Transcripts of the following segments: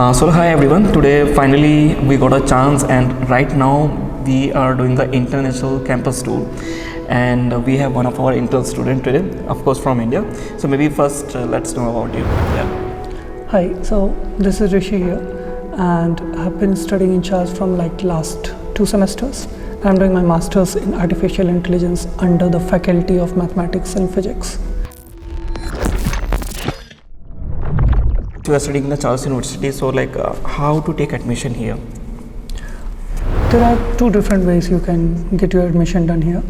So hi everyone, today finally we got a chance, and right now we are doing the international campus tour, and we have one of our intern student today, of course from India. So maybe first let's know about you. Yeah. Hi, so this is Rishi here, and I've been studying in Charles from last 2 semesters. I'm doing my master's in artificial intelligence under the faculty of mathematics and physics. You are studying in the Charles University, so how to take admission here? There are 2 different ways you can get your admission done here.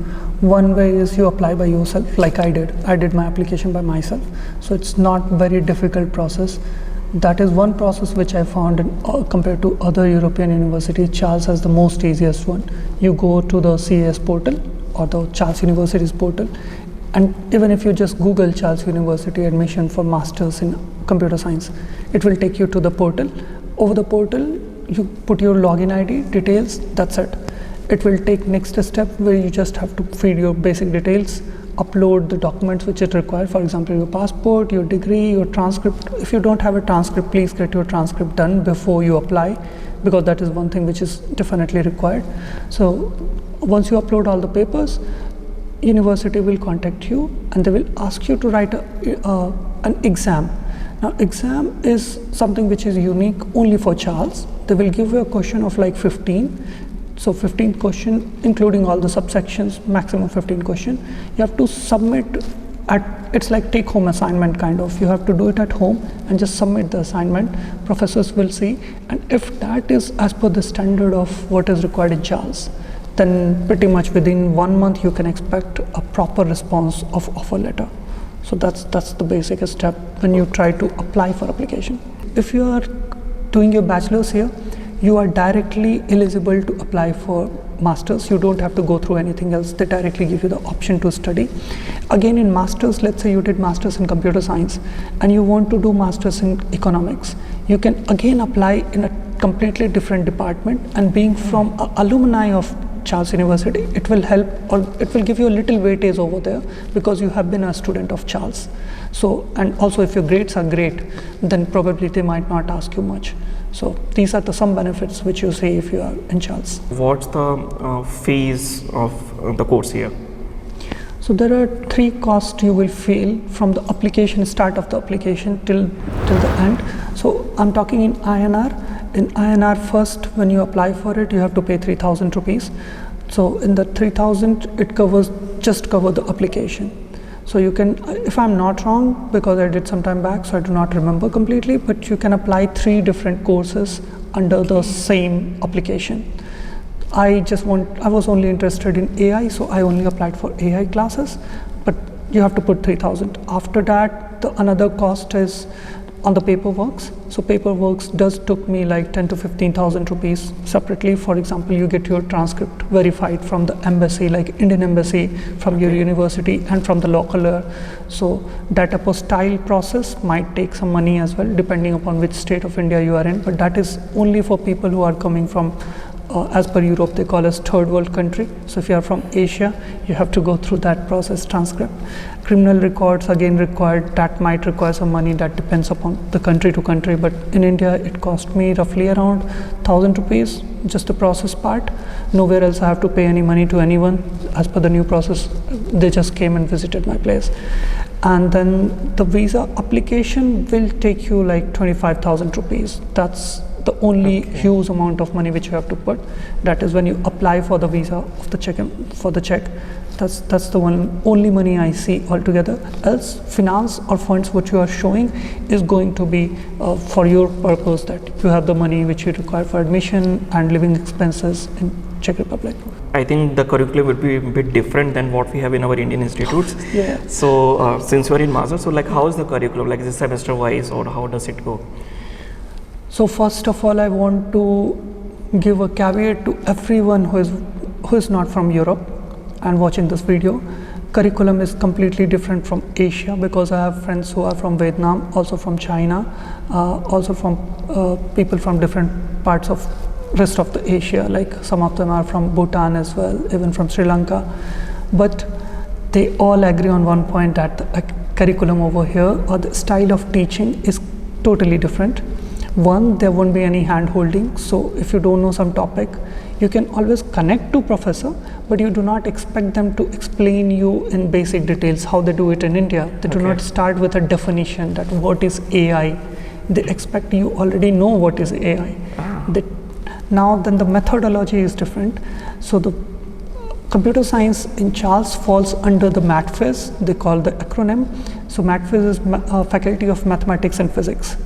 One way is you apply by yourself, like I did. I did my application by myself, so it's not very difficult process. That is one process which I found compared to other European universities, Charles has the most easiest one. You go to the CAS portal or the Charles University's portal, and even if you just Google Charles University admission for masters in computer science, it will take you to the portal. Over the portal, you put your login ID details, that's it. It will take next step where you just have to feed your basic details, upload the documents which it requires, for example your passport, your degree, your transcript. If you don't have a transcript, please get your transcript done before you apply, because that is one thing which is definitely required. So once you upload all the papers, university will contact you and they will ask you to write an exam. Now exam is something which is unique only for Charles. They will give you a question of 15. So 15 question, including all the subsections, maximum 15 question. You have to submit it's like take home assignment kind of. You have to do it at home and just submit the assignment. Professors will see, and if that is as per the standard of what is required in Charles, then pretty much within 1 month you can expect a proper response of offer letter. So that's the basic step when you try to apply for application. If you are doing your bachelor's here, you are directly eligible to apply for masters. You don't have to go through anything else. They directly give you the option to study. Again, in masters, let's say you did masters in computer science and you want to do masters in economics, you can again apply in a completely different department, and being from alumni of Charles University, it will help, or it will give you a little weightage over there because you have been a student of Charles. So, and also if your grades are great, then probably they might not ask you much. So these are some benefits which you see if you are in Charles. What's the fees of the course here? So there are 3 costs you will feel from the application, start of the application till the end. So I'm talking in INR. In INR, first when you apply for it, you have to pay 3,000 rupees. So in the 3,000, it just cover the application. So you can, if I'm not wrong, because I did some time back, so I do not remember completely, but you can apply 3 different courses under the same application. I was only interested in AI, so I only applied for AI classes, but you have to put 3,000. After that, another cost is on the paperworks. So paperworks took me 10 to 15,000 rupees separately. For example, you get your transcript verified from the embassy, like Indian embassy, from your university and from the local. So that apostille process might take some money as well, depending upon which state of India you are in, but that is only for people who are coming from as per Europe, they call us third world country. So if you are from Asia, you have to go through that process, transcript. Criminal records again required, that might require some money, that depends upon the country to country, but in India it cost me roughly around 1,000 rupees, just the process part. Nowhere else I have to pay any money to anyone. As per the new process, they just came and visited my place. And then the visa application will take you 25,000 rupees. That's the only huge amount of money which you have to put. That is when you apply for the visa of the check. That's the only money I see altogether. Else finance or funds what you are showing is going to be for your purpose, that you have the money which you require for admission and living expenses in Czech Republic. I think the curriculum would be a bit different than what we have in our Indian institutes. Yeah. So since you are in master, so how is the curriculum? Is it semester wise, or how does it go? So first of all, I want to give a caveat to everyone who is not from Europe and watching this video. Curriculum is completely different from Asia, because I have friends who are from Vietnam, also from China, also from people from different parts of rest of the Asia, like some of them are from Bhutan as well, even from Sri Lanka. But they all agree on one point, that the curriculum over here or the style of teaching is totally different. One, there won't be any hand holding. So if you don't know some topic, you can always connect to professor, but you do not expect them to explain you in basic details how they do it in India. They do not start with a definition that what is AI. They expect you already know what is AI. Then the methodology is different. So the computer science in Charles falls under the MATPhys, they call the acronym. So MATPhys is Faculty of Mathematics and Physics.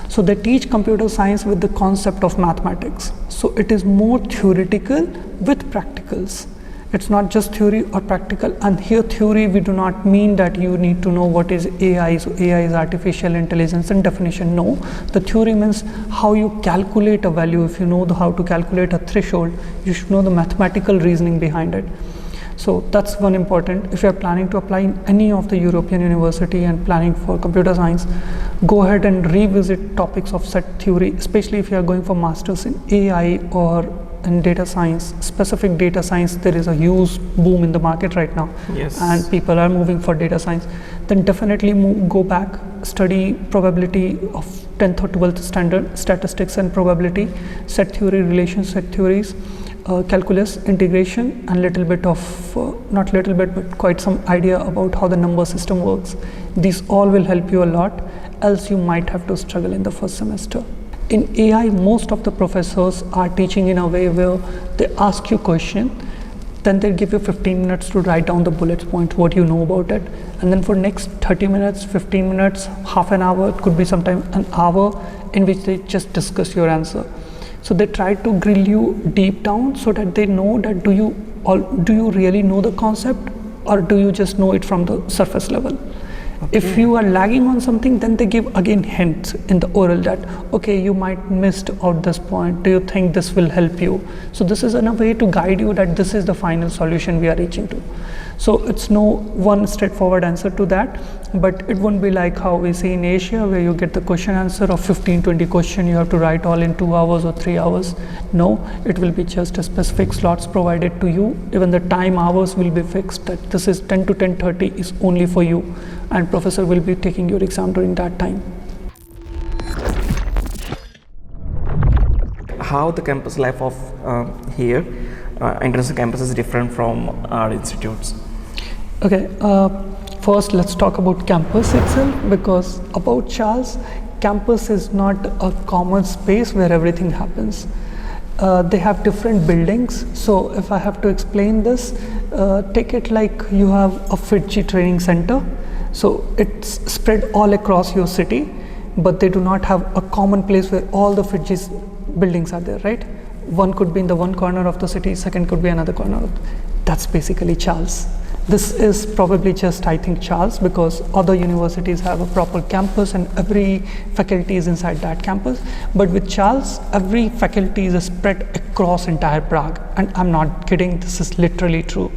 So they teach computer science with the concept of mathematics. So it is more theoretical with practicals. It's not just theory or practical. And here theory, we do not mean that you need to know what is AI. So AI is artificial intelligence and definition. No, the theory means how you calculate a value. If you know how to calculate a threshold, you should know the mathematical reasoning behind it. So that's one important. If you are planning to apply in any of the European university and planning for computer science, go ahead and revisit topics of set theory, especially if you are going for masters in AI or in data science, specific data science. There is a huge boom in the market right now, and people are moving for data science. Then definitely go back, study probability of 10th or 12th standard, statistics and probability, set theory, relation set theories, calculus, integration, and little bit of, not little bit, but quite some idea about how the number system works. These all will help you a lot, else you might have to struggle in the first semester. In AI, most of the professors are teaching in a way where they ask you question, then they give you 15 minutes to write down the bullet points, what you know about it. And then for next 30 minutes, 15 minutes, half an hour, it could be sometime an hour, in which they just discuss your answer. So they try to grill you deep down so that they know that do you really know the concept, or do you just know it from the surface level. If you are lagging on something, then they give again hints in the oral that, okay, you might missed out this point. Do you think this will help you? So this is in a way to guide you that this is the final solution we are reaching to. So it's no one straightforward answer to that, but it won't be like how we see in Asia where you get the question answer of 15-20 question you have to write all in 2 hours or 3 hours. No, it will be just a specific slots provided to you. Even the time hours will be fixed that this is 10 to 10:30 is only for you, and professor will be taking your exam during that time. How the campus life of here, international campus is different from our institutes? Okay, first let's talk about campus itself, because about Charles, campus is not a common space where everything happens. They have different buildings. So if I have to explain this, take it like you have a FITG training center. So it's spread all across your city, but they do not have a common place where all the FITG's buildings are there, right? One could be in the one corner of the city, second could be another corner. That's basically Charles. This is probably just, I think, Charles, because other universities have a proper campus and every faculty is inside that campus. But with Charles, every faculty is spread across entire Prague. And I'm not kidding, this is literally true.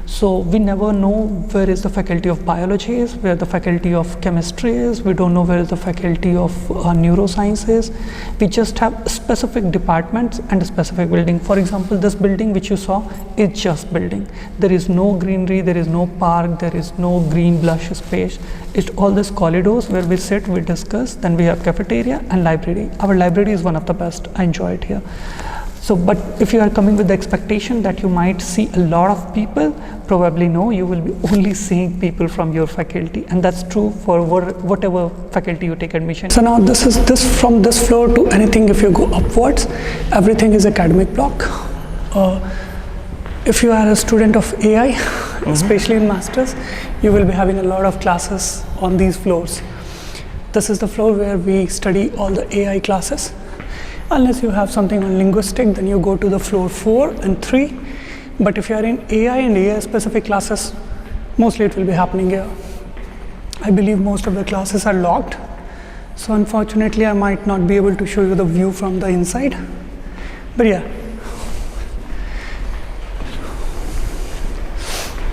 So we never know where is the faculty of biology is, where the faculty of chemistry is. We don't know where the faculty of neuroscience is. We just have specific departments and a specific building. For example, this building which you saw is just building. There is no greenery, there is no park, there is no green blush space. It's all these corridors where we sit, we discuss, then we have cafeteria and library. Our library is one of the best, I enjoy it here. So, but if you are coming with the expectation that you might see a lot of people, probably no, you will be only seeing people from your faculty, and that's true for whatever faculty you take admission. So now this is from this floor to anything. If you go upwards, everything is academic block. If you are a student of AI, especially in masters, you will be having a lot of classes on these floors. This is the floor where we study all the AI classes. Unless you have something on linguistic, then you go to the floor 4 and 3. But if you are in AI and AI specific classes, mostly it will be happening here. I believe most of the classes are locked. So unfortunately, I might not be able to show you the view from the inside. But yeah.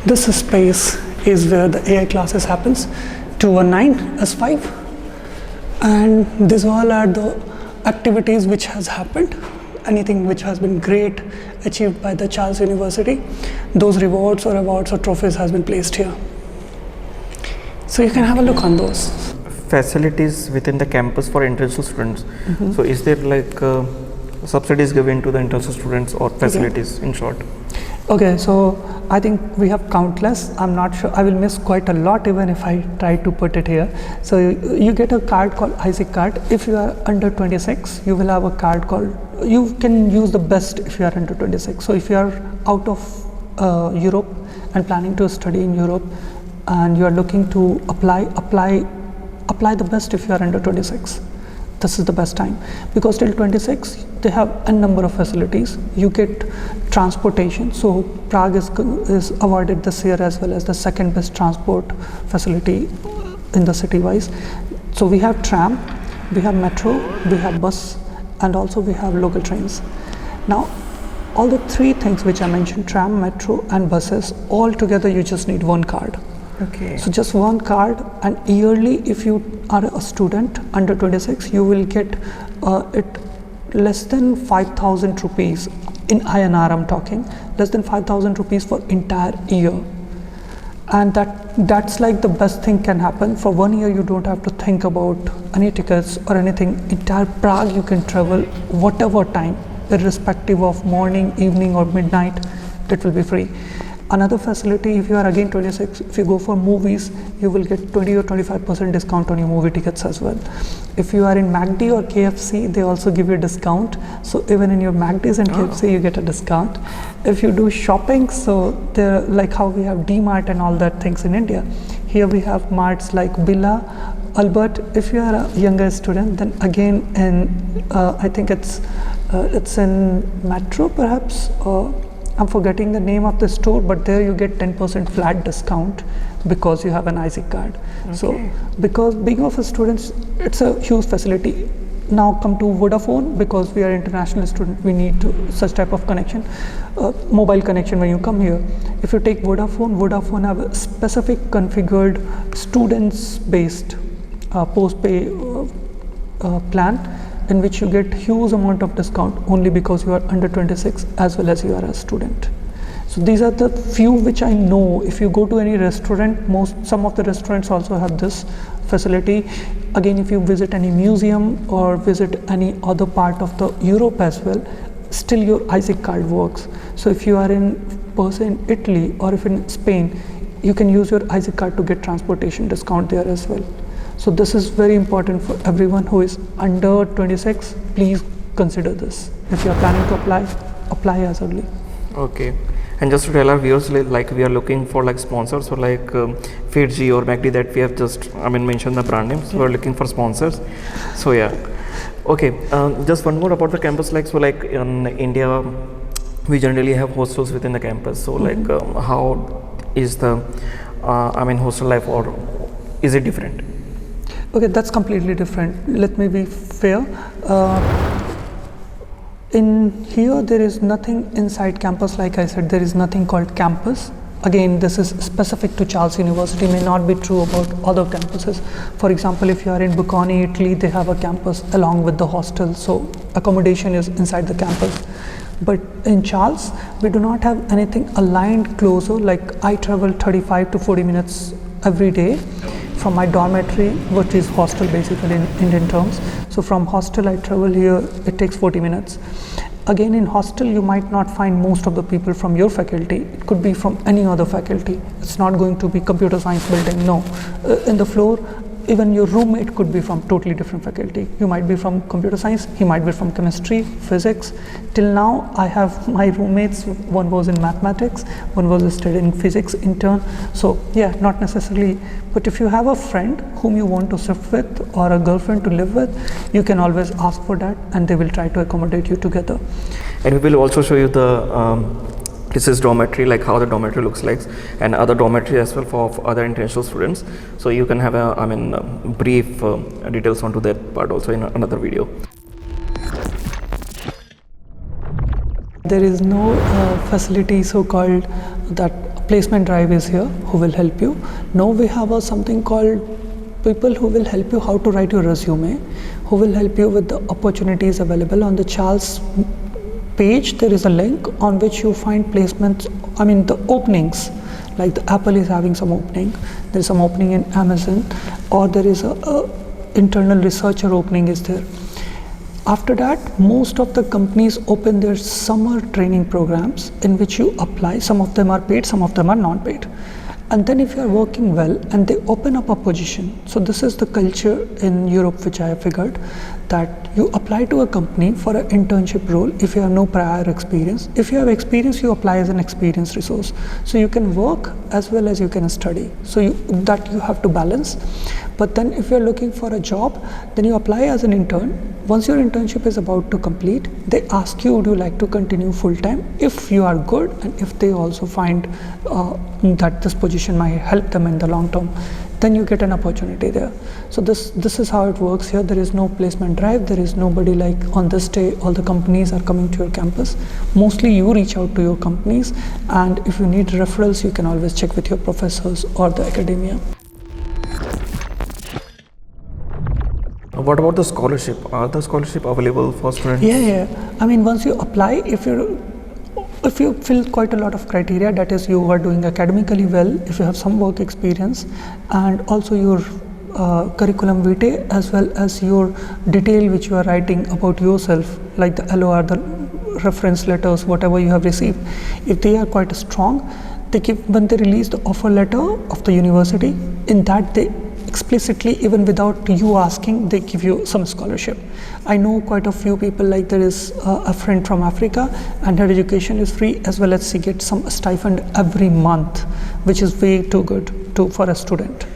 This space is where the AI classes happens, 219 S5. And these all are the activities which has happened, anything which has been great achieved by the Charles University, those rewards or awards or trophies has been placed here. So you can have a look on those. facilities within the campus for international students. So is there like subsidies given to the international students or facilities in short? Okay, so I think we have countless. I'm not sure. I will miss quite a lot even if I try to put it here. So you get a card called ISIC card. If you are under 26, you will have a card called. You can use the best if you are under 26. So if you are out of Europe and planning to study in Europe, and you are looking to apply the best if you are under 26. This is the best time, because till 26 they have a number of facilities. You get transportation, so Prague is awarded this year as well as the second best transport facility in the city wise. So we have tram, we have metro, we have bus, and also we have local trains. Now all the three things which I mentioned, tram, metro and buses, all together you just need one card. Okay. So just one card, and yearly if you are a student under 26, you will get it less than 5,000 rupees in INR. I'm talking less than 5,000 rupees for entire year, and that's like the best thing can happen. For 1 year you don't have to think about any tickets or anything. Entire Prague you can travel whatever time, irrespective of morning, evening or midnight. It will be free. Another facility, if you are again 26, if you go for movies, you will get 20 or 25% discount on your movie tickets as well. If you are in MACD or KFC, they also give you a discount. So even in your MACDs and KFC, you get a discount. If you do shopping, so they're like how we have DMart and all that things in India. Here we have marts like Billa, Albert. If you are a younger student, then again in I think it's in Metro perhaps. I'm forgetting the name of the store, but there you get 10% flat discount because you have an ISIC card. Okay. So because being of a student, it's a huge facility. Now come to Vodafone, because we are international student, we need such type of connection, mobile connection when you come here. If you take Vodafone have a specific configured students based post-pay plan, in which you get huge amount of discount only because you are under 26 as well as you are a student. So these are the few which I know. If you go to any restaurant, some of the restaurants also have this facility. Again, if you visit any museum or visit any other part of the Europe as well, still your ISIC card works. So if you are in Italy or if in Spain, you can use your ISIC card to get transportation discount there as well. So this is very important for everyone who is under 26. Please consider this. If you are planning to apply as early. Okay. And just to tell our viewers, like we are looking for like sponsors, so like Fiji or MACD that we have just mentioned the brand names. So we're looking for sponsors. So yeah. Okay. Just one more about the campus. Like so, like in India, we generally have hostels within the campus. So like how is the hostel life, or is it different? Okay, that's completely different. Let me be fair. In here, there is nothing inside campus. Like I said, there is nothing called campus. Again, this is specific to Charles University, may not be true about other campuses. For example, if you are in Bocconi, Italy, they have a campus along with the hostel. So accommodation is inside the campus. But in Charles, we do not have anything aligned closer. Like I travel 35 to 40 minutes every day from my dormitory, which is hostel basically in Indian terms. So from hostel I travel here, it takes 40 minutes. Again, in hostel you might not find most of the people from your faculty. It could be from any other faculty. It's not going to be computer science building, no. In the floor, even your roommate could be from totally different faculty. You might be from computer science, he might be from chemistry, physics. Till now I have my roommates, one was in mathematics, one was studying physics intern. So yeah, not necessarily, but if you have a friend whom you want to shift with or a girlfriend to live with, you can always ask for that and they will try to accommodate you together. And we will also show you the this is dormitory, like how the dormitory looks like, and other dormitory as well for other international students. So you can have a brief details onto that part also in another video. There is no facility so-called that placement drive is here who will help you. No, we have something called people who will help you how to write your resume, who will help you with the opportunities available on the Charles page. There is a link on which you find placements, the openings, like the Apple is having some opening, there is some opening in Amazon, or there is a internal researcher opening is there. After that, most of the companies open their summer training programs in which you apply. Some of them are paid, some of them are not paid. And then if you are working well and they open up a position, so this is the culture in Europe which I have figured, that you apply to a company for an internship role if you have no prior experience. If you have experience, you apply as an experienced resource. So you can work as well as you can study. So that you have to balance. But then if you're looking for a job, then you apply as an intern. Once your internship is about to complete, they ask you, would you like to continue full time? If you are good and if they also find that this position might help them in the long term, then you get an opportunity there. So this is how it works here. There is no placement drive. There is nobody like on this day all the companies are coming to your campus. Mostly you reach out to your companies, and if you need referrals, you can always check with your professors or the academia. What about the scholarship? Are the scholarship available for students? Yeah. I mean, once you apply, if you fill quite a lot of criteria, that is, you are doing academically well, if you have some work experience, and also your curriculum vitae as well as your detail which you are writing about yourself, like the LOR, the reference letters, whatever you have received, if they are quite strong, when they release the offer letter of the university, in that they explicitly, even without you asking, they give you some scholarship. I know quite a few people, like there is a friend from Africa and her education is free, as well as she gets some stipend every month, which is way too good for a student.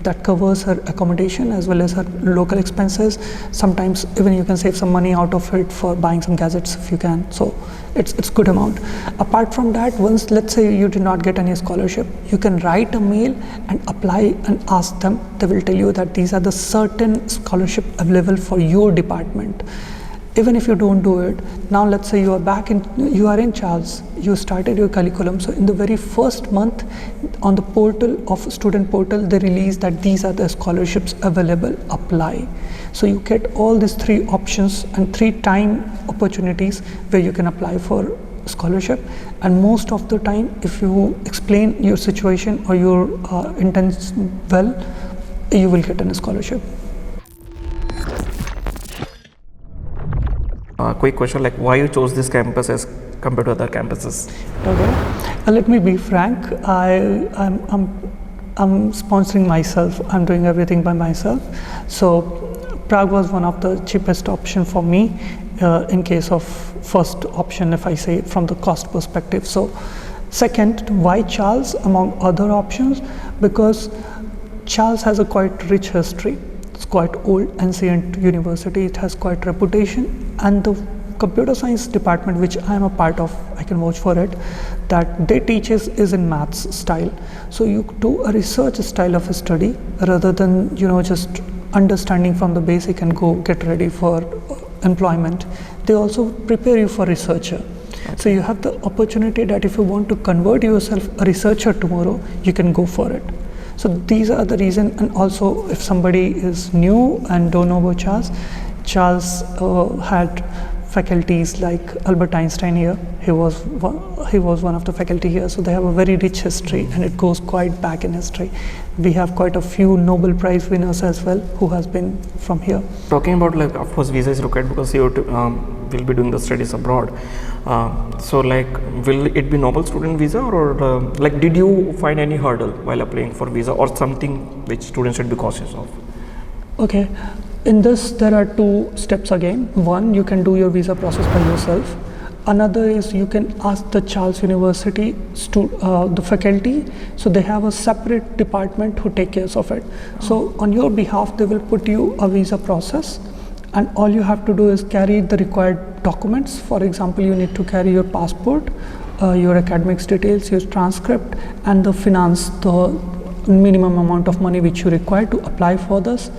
That covers her accommodation as well as her local expenses. Sometimes even you can save some money out of it for buying some gadgets if you can. So it's good amount. Apart from that, once let's say you did not get any scholarship, you can write a mail and apply and ask them. They will tell you that these are the certain scholarship available for your department. Even if you don't do it, now let's say you are in Charles, you started your curriculum. So in the very first month, on the portal of student portal, they release that these are the scholarships available, apply. So you get all these 3 options and 3 time opportunities where you can apply for scholarship. And most of the time, if you explain your situation or your intents well, you will get a scholarship. Quick question, like why you chose this campus as compared to other campuses? Okay, let me be frank. I'm sponsoring myself. I'm doing everything by myself. So Prague was one of the cheapest option for me in case of first option, if I say from the cost perspective. So second, why Charles among other options? Because Charles has a quite rich history. It's quite old, ancient university. It has quite reputation, and the computer science department, which I am a part of, I can vouch for it, that they teach is in maths style. So you do a research style of a study rather than just understanding from the basic and go get ready for employment. They also prepare you for researcher. So you have the opportunity that if you want to convert yourself a researcher tomorrow, you can go for it. So these are the reason. And also, if somebody is new and don't know about Charles had faculties like Albert Einstein here. He was one of the faculty here. So they have a very rich history, and it goes quite back in history. We have quite a few Nobel Prize winners as well who has been from here. Talking about, like, of course visa is required because you will be doing the studies abroad. So like, will it be normal student visa, or like, did you find any hurdle while applying for visa, or something which students should be cautious of? Okay, in this there are 2 steps again. One, you can do your visa process by yourself. Another is you can ask the Charles University the faculty. So they have a separate department who take care of it. So on your behalf, they will put you a visa process, and all you have to do is carry the required documents. For example, you need to carry your passport, your academics details, your transcript, and the minimum amount of money which you require to apply for this.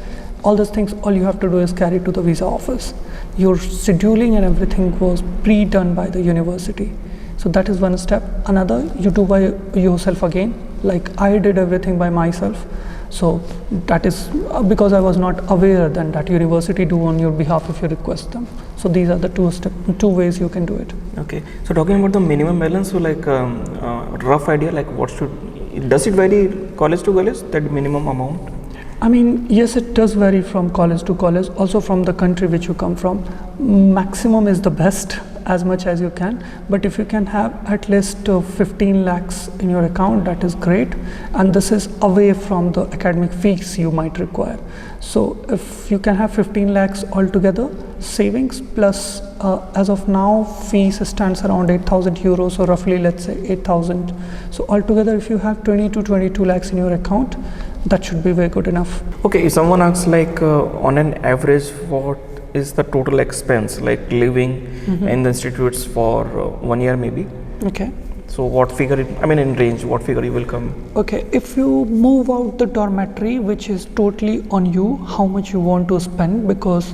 All these things, all you have to do is carry to the visa office. Your scheduling and everything was pre-done by the university. So that is one step. Another, you do by yourself again. Like I did everything by myself. So that is because I was not aware then that university do on your behalf if you request them. So these are the 2 ways you can do it. Okay. So talking about the minimum balance, so like rough idea, like does it vary college to college, that minimum amount? I mean, yes, it does vary from college to college, also from the country which you come from. Maximum is the best, as much as you can, but if you can have at least 15 lakhs in your account, that is great, and this is away from the academic fees you might require. So if you can have 15 lakhs altogether savings plus as of now fees stands around 8,000 euros, or roughly let's say 8,000. So altogether if you have 20 to 22 lakhs in your account, that should be very good enough. Okay, if someone asks like on an average, what is the total expense like living in the institutes for 1 year maybe? Okay. So what figure, in range, what figure you will come? Okay, if you move out the dormitory, which is totally on you, how much you want to spend, because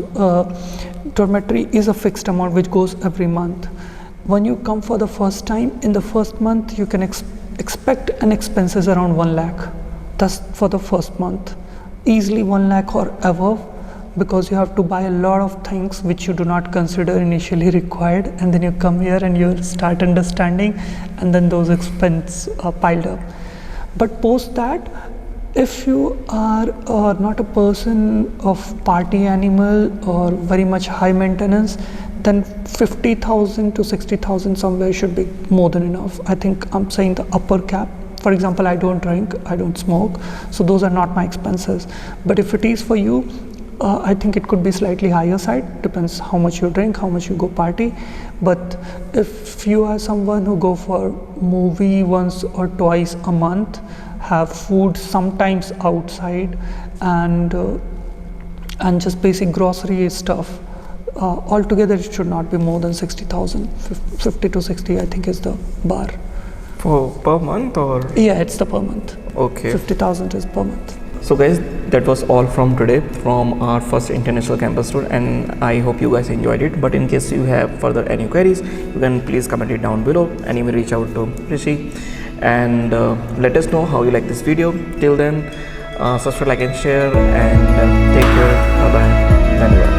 dormitory is a fixed amount which goes every month. When you come for the first time, in the first month, you can expect an expenses around 1 lakh. That's for the first month. Easily 1 lakh or above, because you have to buy a lot of things which you do not consider initially required, and then you come here and you start understanding, and then those expenses are piled up. But post that, if you are not a person of party animal or very much high maintenance, then 50,000 to 60,000 somewhere should be more than enough. I think I'm saying the upper cap. For example, I don't drink, I don't smoke, so those are not my expenses. But if it is for you, I think it could be slightly higher side, depends how much you drink, how much you go party. But if you are someone who go for movie once or twice a month, have food sometimes outside, and just basic grocery stuff, altogether it should not be more than 60,000. 50 to 60 I think is the bar. For per month or? Yeah, it's the per month. Okay. 50,000 is per month. So guys, that was all from today, from our first international campus tour, and I hope you guys enjoyed it. But in case you have further any queries, you can please comment it down below, and you may reach out to Rishi and let us know how you like this video. Till then, subscribe, like and share, and take care. Bye bye.